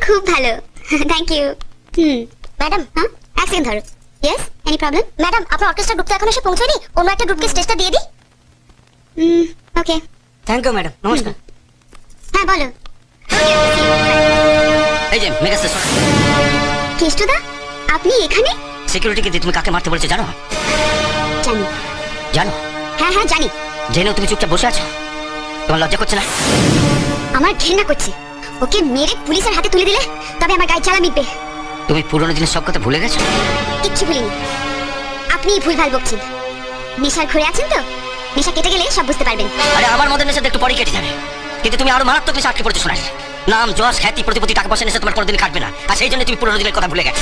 খুব ভালো, thank you. Madam, হ্যাঁ এক সেকেন্ড ধরো। Yes, any problem? ম্যাডাম, আপনার অর্কেস্ট্রা গ্রুপ তো এখন এসে পৌঁছয়নি, অন্য একটা গ্রুপকে স্টেজটা দিয়ে দিই। ওকে, থ্যাংক ইউ ম্যাডাম, নমস্কার। হ্যাঁ বলো। এই যে মেগাস্টার কেষ্টদা, আপনি এখানে? সিকিউরিটিকে দিয়ে তুমি কাকে মারতে বলেছো জানো? জানি। জানো? হ্যাঁ হ্যাঁ জানি। জেনেও তুমি চুপচাপ বসে আছো? তোমার লজ্জা করছে না? আমার ঘৃণা করছে। ওকে মেরে পুলিশের হাতে তুলে দিলে তবে আমার গায়ে জ্বালা মিটবে। তুমি পুরনো দিনের সব কথা ভুলে গেছো? কিচ্ছু ভুলিনি। আপনি ভুলভাল বকছেন। নেশার ঘরে আছেন তো? নেশা কেটে গেলে সব বুঝতে পারবেন। আরে আমার মদের নেশা একটু পরে কেটে যাবে, কিন্তু তুমি আরো মারাত্মক নেশা আটকে পড়েছো সোনালি। নাম, যশ, খ্যাতি, প্রতিপত্তি, টাকা পয়সা নেশা তোমার কোনোদিন কাটবে না, আর সেই জন্য তুমি পুরনো দিনের কথা ভুলে গেছো।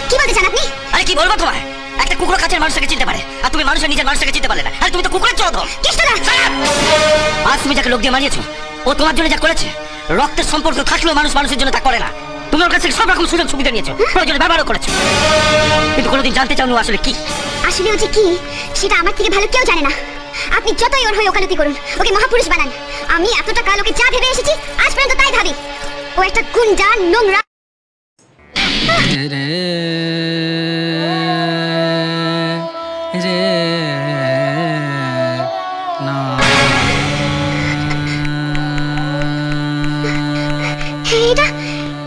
কি বলতে চান আপনি? আরে কি বলবো তোমায়? একটা কুকুর কাছের মানুষটাকে চিনতে পারে, আর তুমি মানুষের নিজের মানুষটাকে চিনতে পারলে না। আরে তুমি তো কুকুরের চোদ। কেষ্টদা, আজ তুমি যাকে লোক দিয়ে মারিয়েছো, ও তোমার জন্য যা করেছে, রক্তের সম্পর্ক থাকলেও মানুষ মানুষের জন্য তা করে না। তুমি ওর কাছ থেকে সব রকম সুযোগ সুবিধা নিয়েছো, প্রয়োজনে ব্যবহারও করেছো, কিন্তু কোনোদিন জানতে চাওনি আসলে কি। আসলে ও যে কি সেটা আমার থেকে ভালো কেউ জানে না। আপনি যতই ওর হয়ে ওকালতি করুন, ওকে মহাপুরুষ বানান, আমি এতটা কাল ওকে যা ভেবে এসেছি আজ পর্যন্ত তাই ভাবি। ও একটা গুন্ডা, নোংরা।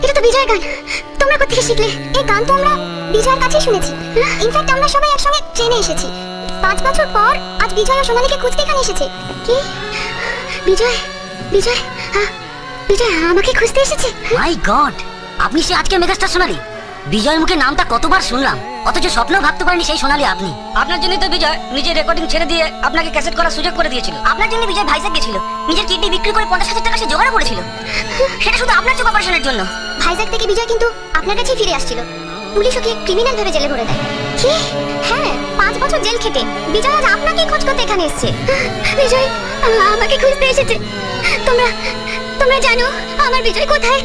এটা তো বিজয়ের গান। তোমরা কোথা থেকে শিখলে? এই গান তো আমরা বিজয়ের কাছেই শুনেছি। ইনফ্যাক্ট আমরা সবাই একসঙ্গে ট্রেনে এসেছি। 5 বছর পর আজ বিজয় ও সোনালীকে খুঁজতে এখানে এসেছে। কি? বিজয়, বিজয়, বিজয় আমাকে খুঁজতে এসেছে? মাই গড, আপনি সে আজকে মেগাস্টার সোনালী। বিজয়ের মুখে নামটা কতবার শুনলাম, অথচ স্বপ্নেও ভাবতে পারেনি সেই সোনালী আপনি। আপনার জন্যই তো বিজয় নিজের রেকর্ডিং ছেড়ে দিয়ে আপনাকে ক্যাসেট করার সুযোগ করে দিয়েছিল। আপনার জন্য বিজয় ভাইজাগ গেছিল, নিজের কিডনি বিক্রি করে 50,000 টাকা সে জোগাড় করেছিল, সেটা শুধু আপনার চোখ অপারেশনের জন্য। ভাইজাগ থেকে বিজয় কিন্তু আপনার কাছেই ফিরে আসছিল। পুলিশ ওকে ক্রিমিনাল ভেবে জেলে ভরে দেয়। কি? হ্যাঁ, 5 বছর জেল খেটে বিজয় আজ আপনাকে খোঁজ করতে এখানে এসেছে। বিজয় আমাকে খুঁজতে এসেছে। তোমরা জানো আমার বিজয় কোথায়?